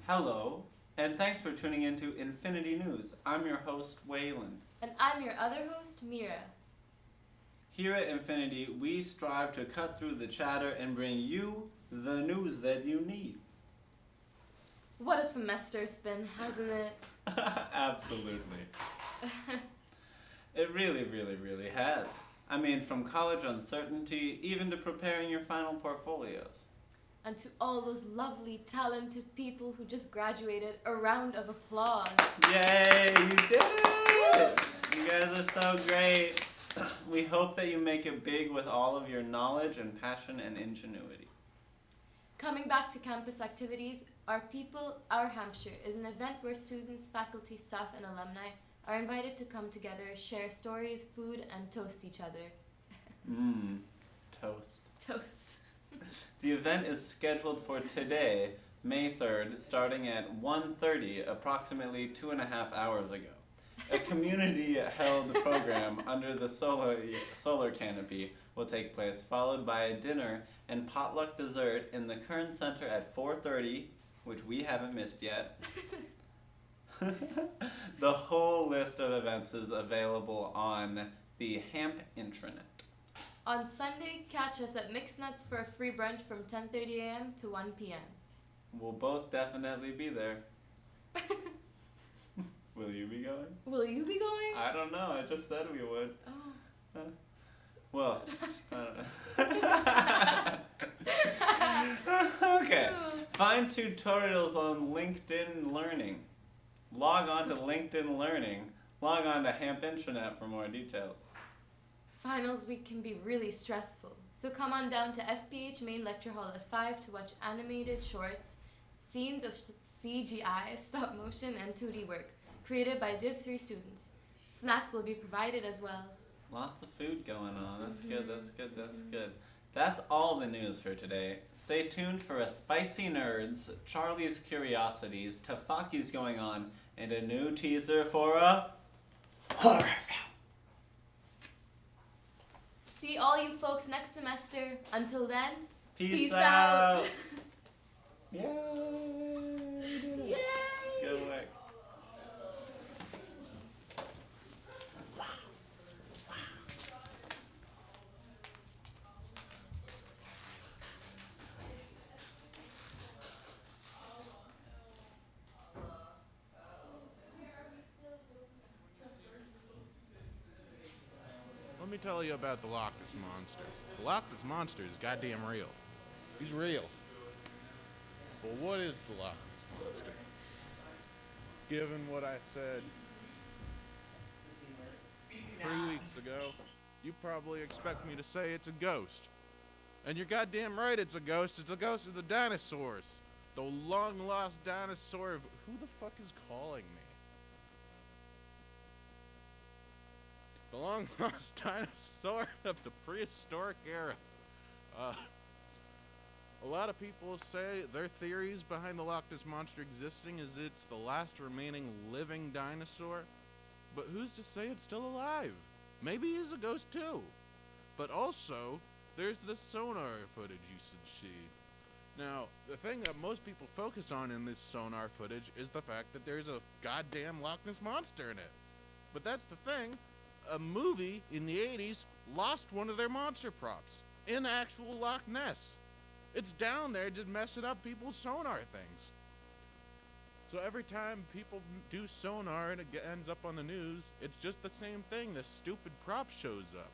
Hello, and thanks for tuning in to Infinity News. I'm your host, Waylon. And I'm your other host, Mira. Here at Infinity, we strive to cut through the chatter and bring you the news that you need. What a semester it's been, hasn't it? Absolutely. It really has. I mean, from college uncertainty, even to preparing your final portfolios. And to all those lovely, talented people who just graduated, a round of applause. Yay, you did it! You guys are so great. We hope that you make it big with all of your knowledge and passion and ingenuity. Coming back to campus activities, Our People, Our Hampshire is an event where students, faculty, staff, and alumni are invited to come together, share stories, food, and toast each other. Toast. Toast. The event is scheduled for today, May 3rd, starting at 1:30, approximately 2.5 hours ago. A community-held program under the solar canopy will take place, followed by a dinner and potluck dessert in the Kern Center at 4:30, which we haven't missed yet. The whole list of events is available on the Hamp intranet. On Sunday, catch us at Mixed Nuts for a free brunch from 10:30 a.m. to 1 p.m. We'll both definitely be there. Will you be going? Will you be going? I don't know. I just said we would. Oh. Well, okay. Find tutorials on LinkedIn Learning. Log on to LinkedIn Learning. Log on to Hamp Intranet for more details. Finals week can be really stressful, so come on down to FPH Main Lecture Hall at 5 to watch animated shorts, scenes of CGI, stop motion, and 2D work, created by Div 3 students. Snacks will be provided as well. Lots of food going on. That's good. That's all the news for today. Stay tuned for a Spicy Nerds, Charlie's Curiosities, Tafaki's Going On, and a new teaser for a horror film. See all you folks next semester. Until then, Peace out. Yay. Yay! Good work. Let me tell you about the Loch Ness Monster. The Loch Ness Monster is goddamn real. He's real. But what is the Loch Ness Monster? Given what I said 3 weeks ago, you probably expect me to say it's a ghost. And you're goddamn right it's a ghost. It's a ghost of the dinosaurs. The long-lost dinosaur of... Who the fuck is calling me? The long-lost dinosaur of the prehistoric era. A lot of people say their theories behind the Loch Ness Monster existing is it's the last remaining living dinosaur. But who's to say it's still alive? Maybe he's a ghost too. But also, there's this sonar footage you should see. Now, the thing that most people focus on in this sonar footage is the fact that there's a goddamn Loch Ness Monster in it. But that's the thing. A movie in the 80s lost one of their monster props in actual Loch Ness. It's down there just messing up people's sonar things. So every time people do sonar and it ends up on the news, it's just the same thing. This stupid prop shows up.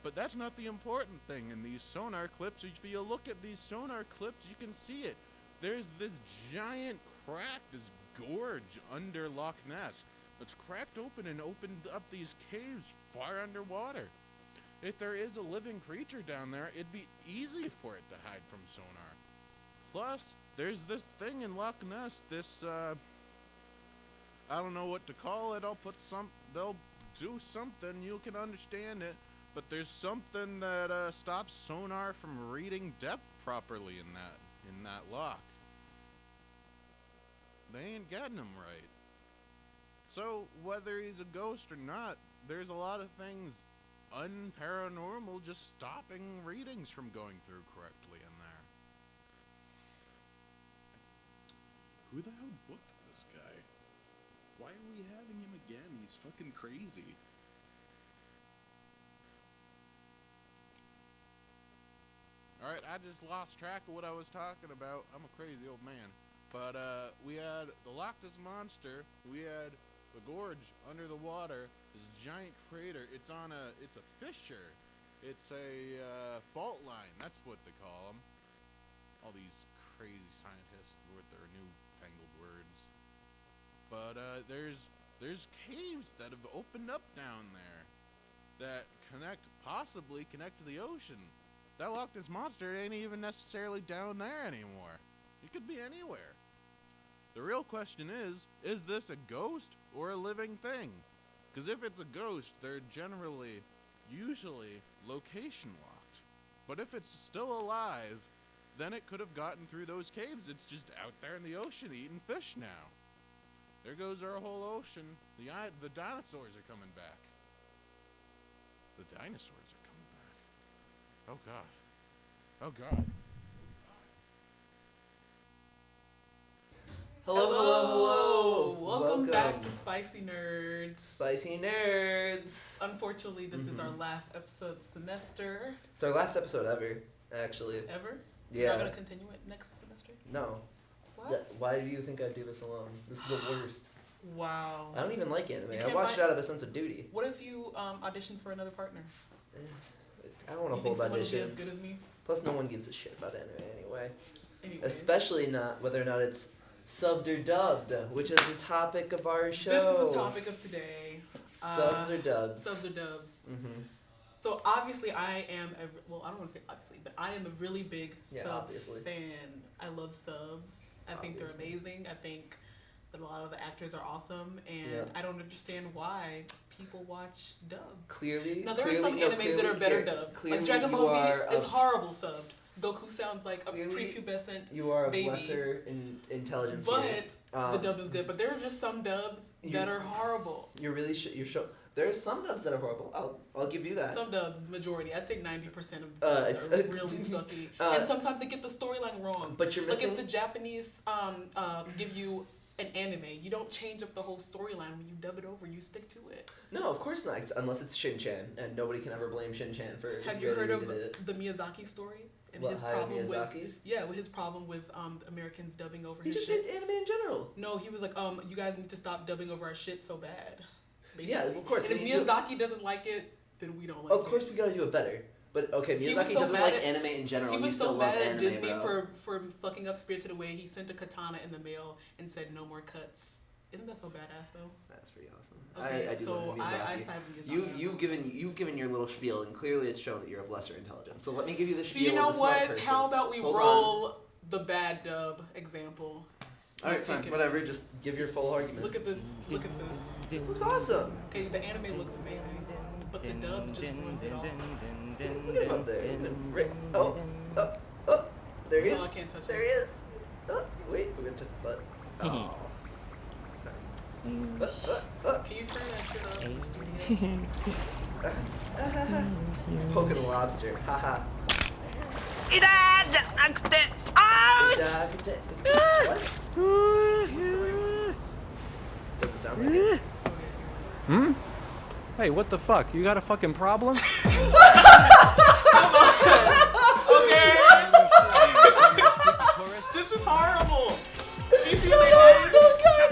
But that's not the important thing in these sonar clips. If you look at these sonar clips, you can see it. There's this giant crack, this gorge under Loch Ness. It's cracked open and opened up these caves far underwater. If there is a living creature down there, it'd be easy for it to hide from sonar. Plus, there's this thing in Loch Ness, this, I don't know what to call it. They'll do something, you can understand it. But there's something that, stops sonar from reading depth properly in that loch. They ain't getting him right. So, whether he's a ghost or not, there's a lot of things unparanormal just stopping readings from going through correctly in Who the hell booked this guy? Why are we having him again? He's fucking crazy. Alright, I just lost track of what I was talking about. I'm a crazy old man. But we had the Loch Ness Monster, we had the gorge under the water, this giant crater. It's a fissure. It's a fault line, that's what they call them. All these crazy scientists with their newfangled words. But there's caves that have opened up down there that possibly connect to the ocean. That Loch Ness Monster ain't even necessarily down there anymore. It could be anywhere. The real question is this a ghost or a living thing? Because if it's a ghost, they're usually location locked. But if it's still alive, then it could have gotten through those caves. It's just out there in the ocean eating fish now. There goes our whole ocean. The dinosaurs are coming back. The dinosaurs are coming back. Oh God. Oh God. Hello. Welcome back to Spicy Nerds. Spicy Nerds. Unfortunately, this is our last episode of the semester. It's our last episode ever, actually. Ever? Yeah. You're not going to continue it next semester? No. What? Why do you think I do this alone? This is the worst. Wow. I don't even like anime. You I can't watch find- it out of a sense of duty. What if you audition for another partner? I don't want You to think hold someone will be as auditions. good as me? Plus, no one gives a shit about anime anyway. Anyways. Especially not whether or not it's subbed or dubbed, which is the topic of our show. This is the topic of today. Subs or dubs? Subs or dubs. Mm-hmm. So obviously I am I don't want to say obviously, but I am a really big sub obviously. fan. I love subs. I think they're amazing. I think that a lot of the actors are awesome, and I don't understand why people watch dub. Clearly. Now there are some animes that are better dubbed. Like Dragon Ball Z is horrible subbed. Goku sounds like a prepubescent You are of baby. lesser intelligence But here. the dub is good. But there are just some dubs that are horrible. You're really there are some dubs that are horrible. I'll give you that. Some dubs, majority. I'd say 90% of dubs are really sucky. And sometimes they get the storyline wrong. But you're missing. Like if the Japanese give you an anime, you don't change up the whole storyline when you dub it over. You stick to it. No, of course not. Unless it's Shin-chan, and nobody can ever blame Shin-chan for. Have you heard of the Miyazaki story? And what, his problem Miyazaki? with his problem with Americans dubbing over He his just shit. hates anime in general. No, he was like, you guys need to stop dubbing over our shit so bad. Basically. Yeah, of course. And if Miyazaki doesn't like it, then we don't like it. Of course, we gotta do it better. But okay, Miyazaki doesn't like anime in general. He was still so mad love at anime, Disney bro. for fucking up Spirited Away. He sent a katana in the mail and said no more cuts. Isn't that so badass though? That's pretty awesome. Okay, I do love Miyazaki. I side with Miyazaki. You've given your little spiel, and clearly it's shown that you're of lesser intelligence. So let me give you the So spiel. you know of the smart what? person. How about we Hold roll on. the bad dub example? All right, fine. Whatever. Just give your full argument. Look at this. Look at this. This looks awesome. Okay, the anime looks amazing, but the dub just ruins it all. Look at him up there. Right. Oh. There he is. No, I can't touch There him. he is. Oh, wait. We're gonna touch his butt. Oh. Can you turn that shit off in the studio? Poking a lobster. Haha. What? Doesn't sound like it. Hmm? Hey, what the fuck? You got a fucking problem? Okay. This is horrible. Do you see what they did? So good.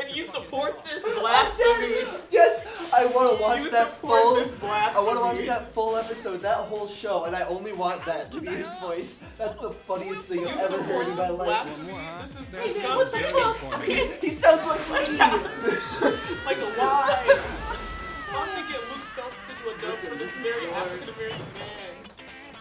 And you support this blasphemy. Yes, I want to watch You that support full. this blasphemy. I want to watch that full episode, that whole show, and I only want that to be his voice. That's the funniest thing You I've ever heard support in my this life. blasphemy. This is David, what the disgusting. fuck? He sounds like me. Like why? I'm thinking Luke Phelps to do a dub Listen, for this this is very your- African American man.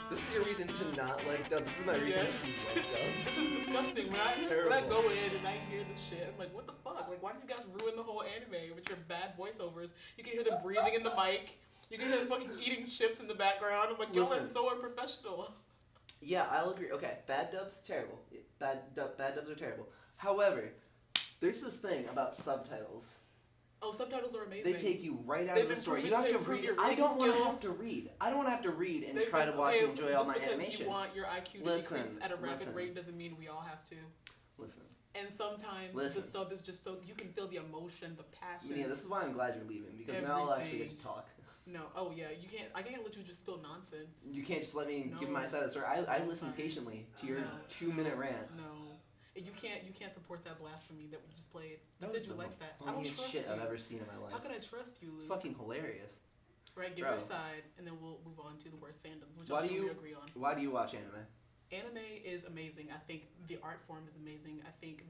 This is your reason to not like dubs. This is my reason Yes. to like This dubs. is disgusting. When I Terrible. go in and I hear this shit, I'm like, what the fuck? Like, why did you guys ruin the whole anime with your bad voiceovers? You can hear them breathing in the mic. You can hear them fucking eating chips in the background. I'm like, y'all are Listen. so unprofessional. Yeah, I'll agree. Okay, bad dubs, terrible. Bad dubs are terrible. However, there's this thing about subtitles Oh, subtitles are amazing. They take you right out They've of the been story. You proven have to to improve read. your I reading don't want to have skills. to read. I don't want to have to read and They've try to been- watch okay, and enjoy all my Just because animation. you want your IQ to Listen, decrease at a rapid listen. rate doesn't mean we all have to. Listen. And sometimes Listen. the sub is just so you can feel the emotion, the passion. Yeah, this is why I'm glad you're leaving, because now I'll actually get to Everything. talk. No, oh yeah, you can't. I can't let you just spill nonsense. You can't just let me give No. my side of the story. I listen Sorry. patiently to your No. 2-minute rant. No, and you can't support that blasphemy that we just played. You That said was you the like that. I don't funniest trust shit you. I've ever seen in my life. How can I trust you, Luke? It's fucking hilarious. Right, give Bro. your side, and then we'll move on to the worst fandoms, which Why I'm do sure we you- agree on. Why do you watch anime? Anime is amazing. I think the art form is amazing. I think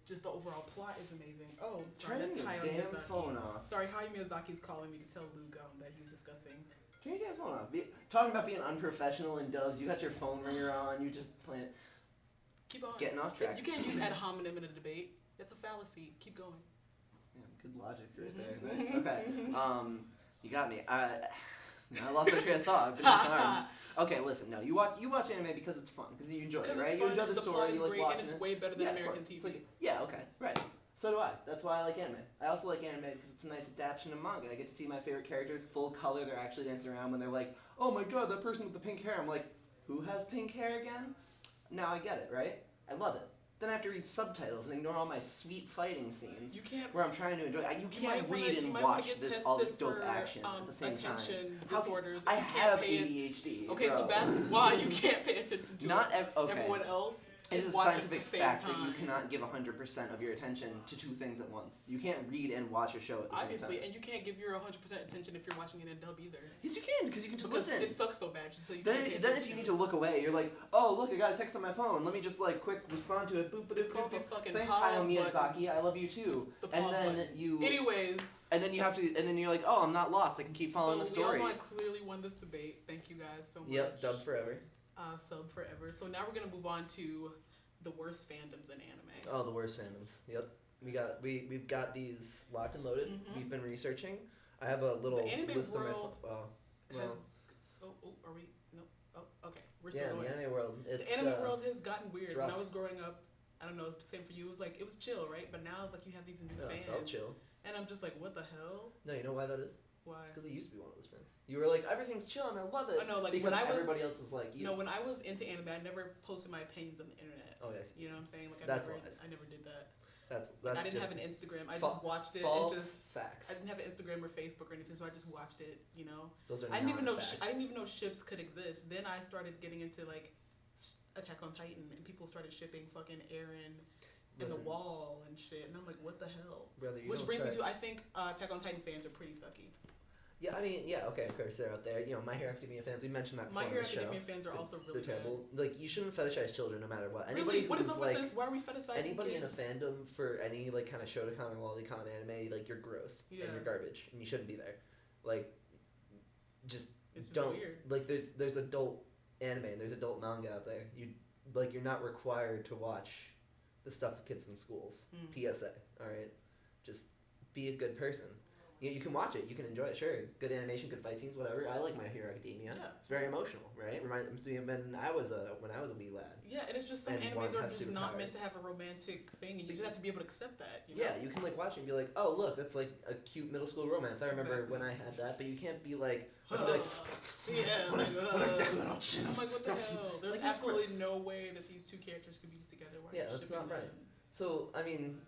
just the overall plot is amazing. Oh, sorry, Turn that's your Hayao damn Miyazaki. phone off. Sorry, Hayao Miyazaki's calling me to tell Luke that he's discussing. Turn your damn phone off. Talking about being unprofessional and doves, you got your phone ringer on, you just playing. Keep on. Getting off track. You can't use ad hominem in a debate. That's a fallacy. Keep going. Yeah, good logic right there. Nice. Okay. You got me. I lost my train of thought. I've been disarmed. Okay, listen. No, you watch anime because it's fun, because you enjoy it, right? You enjoy the plot story, is you like great, watching and it's it. way better than Yeah, of American course. TV. It's like, yeah, okay, right. So do I. That's why I like anime. I also like anime because it's a nice adaptation of manga. I get to see my favorite characters full color. They're actually dancing around when they're like, oh my god, that person with the pink hair. I'm like, who has pink hair again? Now I get it, right? I love it. Then I have to read subtitles and ignore all my sweet fighting scenes You can't. where I'm trying to enjoy. You can't might wanna- read you and might wanna watch get this all this tested dope for, action at the same time. attention How- disorders. I You can't have pay it- ADHD. Okay, so bro. that's why you can't pay attention to Not it. okay. Everyone else It is is a watching scientific at the same fact time. that you cannot give 100% of your attention to two things at once. You can't read and watch a show at the Obviously, same time. and you can't give your 100% attention if you're watching it in dub either. Yes, you can, because you can just Because listen. it sucks so bad, so you Then, can't pay then if attention. you need to look away, you're like, oh look, I got a text on my phone. Let me just like quick respond to it. Boop, boop, It's boop, called the boop. fucking Thanks, pause Hayao button. Miyazaki. I love you too. Just the And pause then button. you. Anyways. And then you have to. And then you're like, oh, I'm not lost. I can keep following the story. So we all clearly won this debate. Thank you guys so much. Yep, dub forever. Sub forever. So now we're gonna move on to the worst fandoms in anime. Oh, the worst fandoms. Yep. We've got these locked and loaded. Mhm. We've been researching. I have a little The anime list on my world phone. Well, Are we? No. Oh, okay. We're still yeah, going. the anime world. It's, The anime world has gotten weird. it's When I rough. was growing up, I don't know, it's the same for you. It was like, it was chill, right? But now it's like you have these new No, it fans. felt chill. And I'm just like, what the hell? No, you know why that is? Why? Because I used to be one of those fans. You were like, everything's chill and I love it. I know, like, because when I was- everybody else was like, you. No, when I was into anime, I never posted my opinions on the internet. Oh yes. You know what I'm saying? Like, That's I lies. never did that. That's Like, I didn't just have an Instagram. I fa- just watched it false and just. facts. I didn't have an Instagram or Facebook or anything, so I just watched it. You know. Those are I didn't even know. non-facts. I didn't even know ships could exist. Then I started getting into like Attack on Titan, and people started shipping fucking Eren and the Listen. Wall and shit, and I'm like, what the hell? Brother, you Which don't brings me start- to I think Attack on Titan fans are pretty sucky. Yeah, I mean, yeah, okay, of course they're out there. You know, My Hero Academia fans. We mentioned that My before Hero on the show. Academia fans are also really They're terrible. Like, you shouldn't fetishize children no matter what. bad. Anybody Really? What is who's up like with this? Why are we fetishizing anybody in a kids? fandom for any like kind of Shotokan or lolicon anime, like you're gross Yeah. and you're garbage and you shouldn't be there. Like, just It's just don't weird. like. There's adult anime and there's adult manga out there. You're not required to watch the stuff with kids in schools. Mm. PSA. All right, just be a good person. You can watch it. You can enjoy it. Sure, good animation, good fight scenes, whatever. I like My Hero Academia. Yeah. It's very emotional, right? Reminds me of when I was a wee lad. Yeah, and it's just some And animes one are has just not meant superpowers. to have a romantic thing, and you just have to be able to accept that. You know? Yeah, you can like watch it and be like, oh look, that's like a cute middle school romance. I remember Exactly. when I had that, but you can't be like, you can't be like Yeah, what like, if I'm I'm like, what the hell? There's Like, it's absolutely gross. no way that these two characters could be together. Why are Yeah, you that's shipping not right. them? So I mean,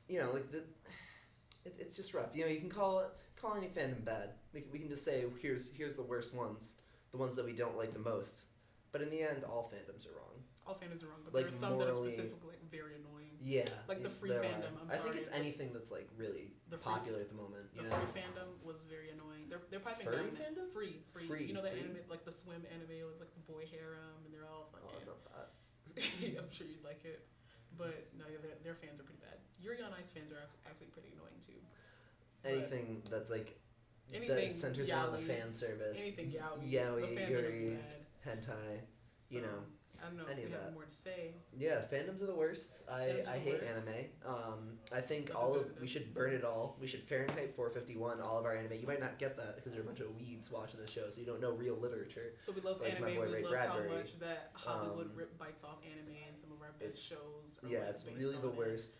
you know, like it's just rough. You know, you can call any fandom bad. We can just say here's the worst ones, the ones that we don't like the most. But in the end, all fandoms are wrong. All fandoms are wrong, but Like, there are some that are morally- specifically like, very annoying. Yeah, Like the free there fandom, are. I'm I think sorry, it's but anything that's like really the free- popular at the moment. The You know? free fandom was very annoying. They're piping Furry down that fandom? free. Free, You know the free. anime, like the swim anime. It was like the boy harem, and they're all Oh, fucking. that sounds hot. I'm sure you'd like it, but no, yeah, their fans are pretty bad. Yuri on Ice fans are actually pretty annoying too. But Anything that's like anything that centers around the yaoi, fan service. anything yaoi, Yaoi, the fans are really yuri, bad. hentai. So, You know, I don't know any if of we have that. more to say. Yeah, fandoms are the worst. Fandoms are I the hate worst. anime. I think we should burn it all. We should Fahrenheit 451 all of our anime. You might not get that because you're a bunch of weebs watching the show, so you don't know real literature. So we love Like my anime. boy We Ray love Bradbury. how much that Hollywood bites off anime, and some of our best shows are Yeah, it's based really the on it. worst.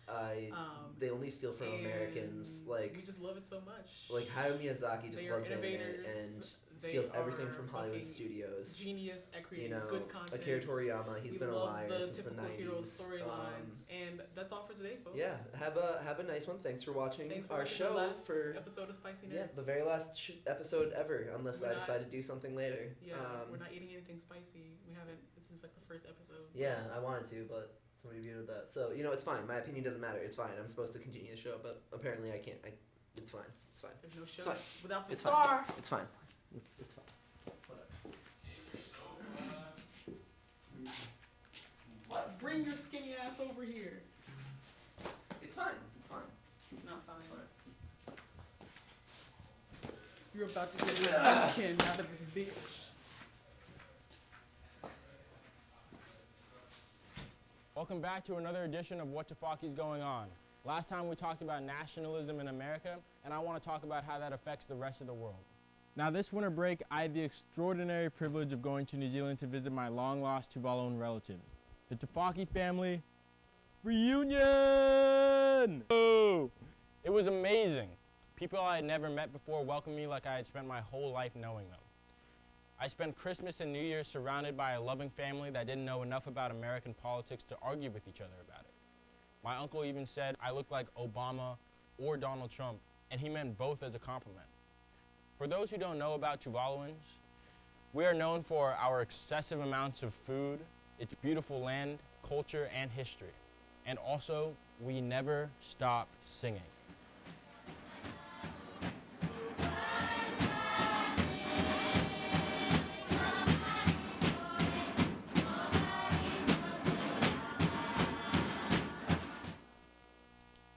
They only steal from Americans. And Like we just love it so much. like Hayao Miyazaki just They are loves anime innovators. and They steals everything are from Hollywood fucking studios. Genius at You creating know, good content. Akira Toriyama, he's we been a love liar the since the typical 90s. hero storylines, and that's all for today, folks. Yeah, have a nice one. Thanks for watching Thanks for our watching show the last for episode of Spicy yeah Nuts. the very last episode ever, unless We're I not- decide to do something later. Yeah, we're not eating anything spicy. We haven't since like the first episode. Yeah, I wanted to, but somebody vetoed that. So it's fine. My opinion doesn't matter. It's fine. I'm supposed to continue the show, but apparently I can't. It's fine. It's fine. There's no show fine. without the It's star. fine. It's fine. It's fine. Whatever. What? Bring your skinny ass over here. It's fine. It's fine. Not fine. It's fine. You're about to get your weekend out of this bitch. Welcome back to another edition of What the Fuck is Going On. Last time we talked about nationalism in America, and I want to talk about how that affects the rest of the world. Now this winter break, I had the extraordinary privilege of going to New Zealand to visit my long-lost Tuvaluan relatives, the Tafaki family reunion! Oh, it was amazing. People I had never met before welcomed me like I had spent my whole life knowing them. I spent Christmas and New Year's surrounded by a loving family that didn't know enough about American politics to argue with each other about it. My uncle even said I looked like Obama or Donald Trump, and he meant both as a compliment. For those who don't know about Tuvaluans, we are known for our excessive amounts of food, its beautiful land, culture, and history. And also, we never stop singing.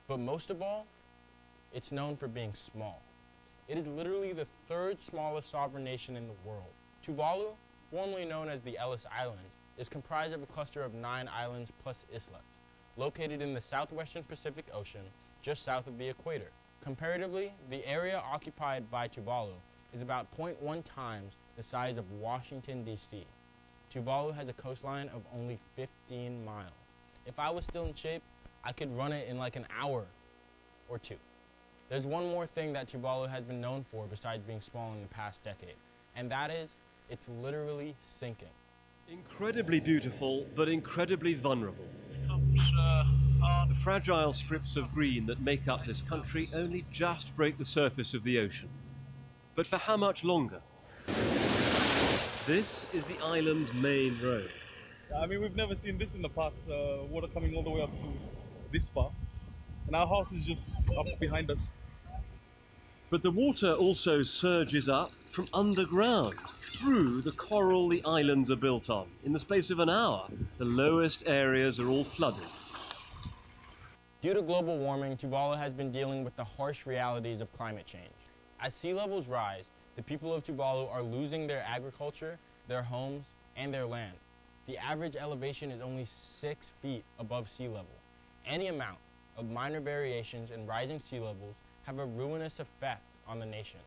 But most of all, it's known for being small. It is literally the third smallest sovereign nation in the world. Tuvalu, formerly known as the Ellis Islands, is comprised of a cluster of 9 islands plus islets, located in the southwestern Pacific Ocean, just south of the equator. Comparatively, the area occupied by Tuvalu is about 0.1 times the size of Washington, D.C. Tuvalu has a coastline of only 15 miles. If I was still in shape, I could run it in like an hour or 2. There's one more thing that Tuvalu has been known for besides being small in the past decade, and that is, it's literally sinking. Incredibly beautiful, but incredibly vulnerable. The fragile strips of green that make up this country only just break the surface of the ocean. But for how much longer? This is the island's main road. I mean, we've never seen this in the past, water coming all the way up to this far. And our house is just up behind us. But the water also surges up from underground, through the coral the islands are built on. In the space of an hour, the lowest areas are all flooded. Due to global warming, Tuvalu has been dealing with the harsh realities of climate change. As sea levels rise, the people of Tuvalu are losing their agriculture, their homes, and their land. The average elevation is only 6 feet above sea level. Any amount of minor variations in rising sea levels have a ruinous effect on the nation.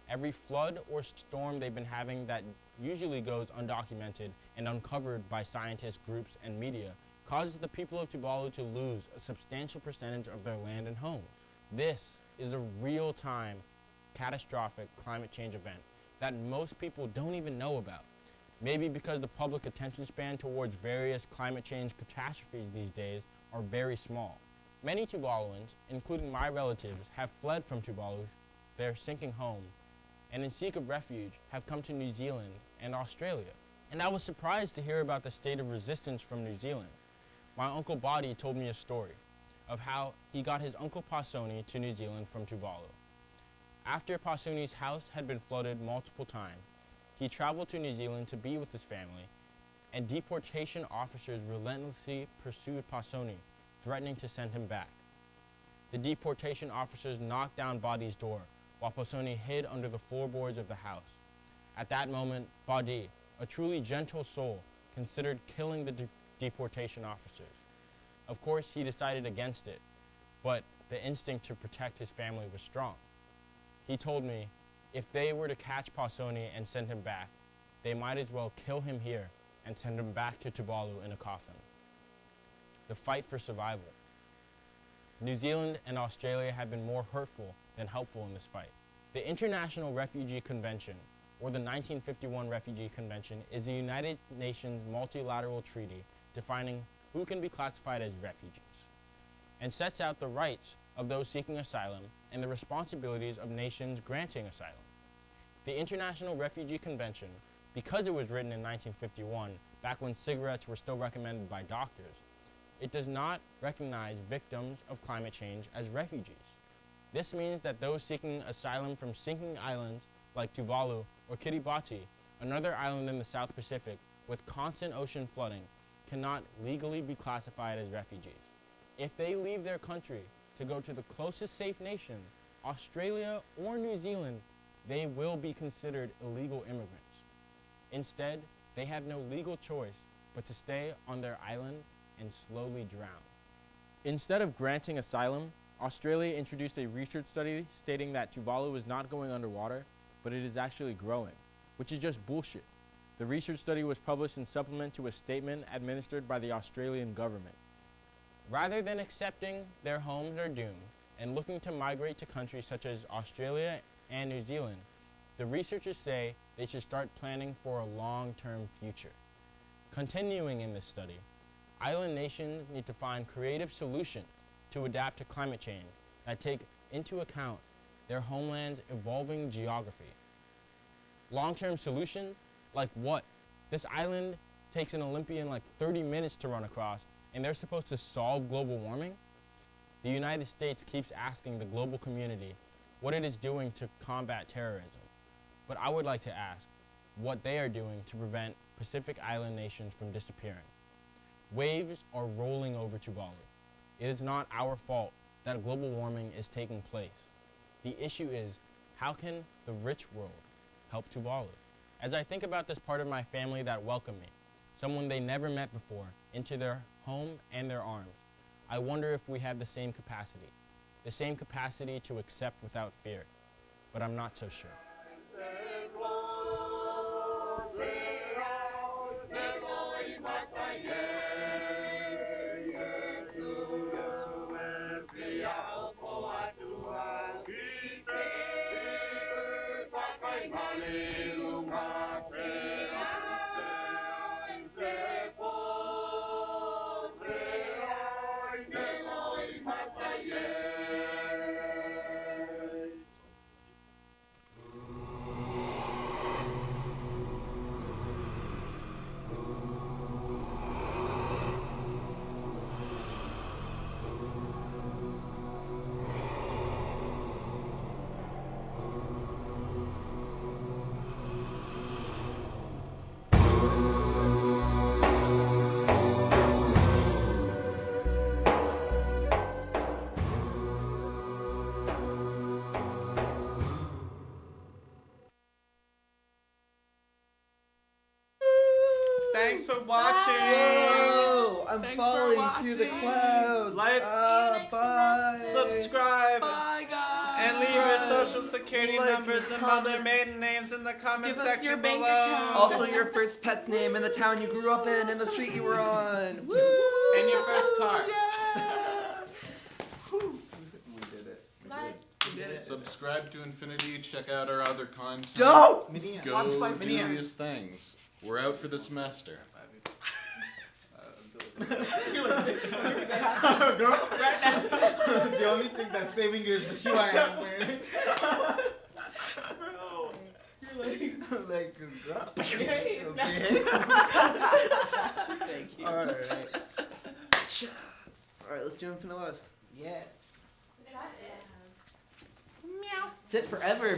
Every flood or storm they've been having that usually goes undocumented and uncovered by scientist groups and media causes the people of Tuvalu to lose a substantial percentage of their land and homes. This is a real-time, catastrophic climate change event that most people don't even know about. Maybe because the public attention span towards various climate change catastrophes these days are very small. Many Tuvaluans, including my relatives, have fled from Tuvalu, their sinking home, and in seek of refuge have come to New Zealand and Australia. And I was surprised to hear about the state of resistance from New Zealand. My Uncle Bodhi told me a story of how he got his Uncle Pasoni to New Zealand from Tuvalu. After Pasoni's house had been flooded multiple times, he traveled to New Zealand to be with his family, and deportation officers relentlessly pursued Pasoni, threatening to send him back. The deportation officers knocked down Bodhi's door, while Pasoni hid under the floorboards of the house. At that moment, Bodhi, a truly gentle soul, considered killing the deportation officers. Of course, he decided against it, but the instinct to protect his family was strong. He told me if they were to catch Pausoni and send him back, they might as well kill him here and send him back to Tuvalu in a coffin. The fight for survival. New Zealand and Australia have been more hurtful than helpful in this fight. The International Refugee Convention, or the 1951 Refugee Convention, is the United Nations multilateral treaty defining who can be classified as refugees, and sets out the rights of those seeking asylum and the responsibilities of nations granting asylum. The International Refugee Convention, because it was written in 1951, back when cigarettes were still recommended by doctors, it does not recognize victims of climate change as refugees. This means that those seeking asylum from sinking islands like Tuvalu or Kiribati, another island in the South Pacific with constant ocean flooding, cannot legally be classified as refugees. If they leave their country to go to the closest safe nation, Australia or New Zealand, they will be considered illegal immigrants. Instead, they have no legal choice but to stay on their island and slowly drown. Instead of granting asylum, Australia introduced a research study stating that Tuvalu is not going underwater, but it is actually growing, which is just bullshit. The research study was published in supplement to a statement administered by the Australian government. Rather than accepting their homes are doomed and looking to migrate to countries such as Australia and New Zealand, the researchers say they should start planning for a long-term future. Continuing in this study, island nations need to find creative solutions to adapt to climate change that take into account their homeland's evolving geography. Long-term solutions? Like what? This island takes an Olympian like 30 minutes to run across, and they're supposed to solve global warming? The United States keeps asking the global community what it is doing to combat terrorism. But I would like to ask what they are doing to prevent Pacific Island nations from disappearing. Waves are rolling over Tuvalu. It is not our fault that global warming is taking place. The issue is, how can the rich world help Tuvalu? As I think about this part of my family that welcomed me, someone they never met before, into their home and their arms, I wonder if we have the same capacity to accept without fear, but I'm not so sure. Thanks for watching. Whoa, I'm Thanks falling for through the watching. clouds. Like, Bye. subscribe, Bye, guys. and leave your social security Like, numbers and comment. mother maiden names in the comment Give us section your bank below. account. Also, your first pet's name and the town you grew up in and the street you were on. Woo! And your first car. Whew. We did it. We Bye. did it. Subscribe to Infinity, check out our other content. Dope! Go Watch my do video. these things. We're out for the semester. You're like, bitch, Right now. The only thing that's saving you is the shoe I am wearing. bro. You're like, Okay. thank you. Alright. Alright, let's do Infinite Loves. Yes. Is that it? Sit forever.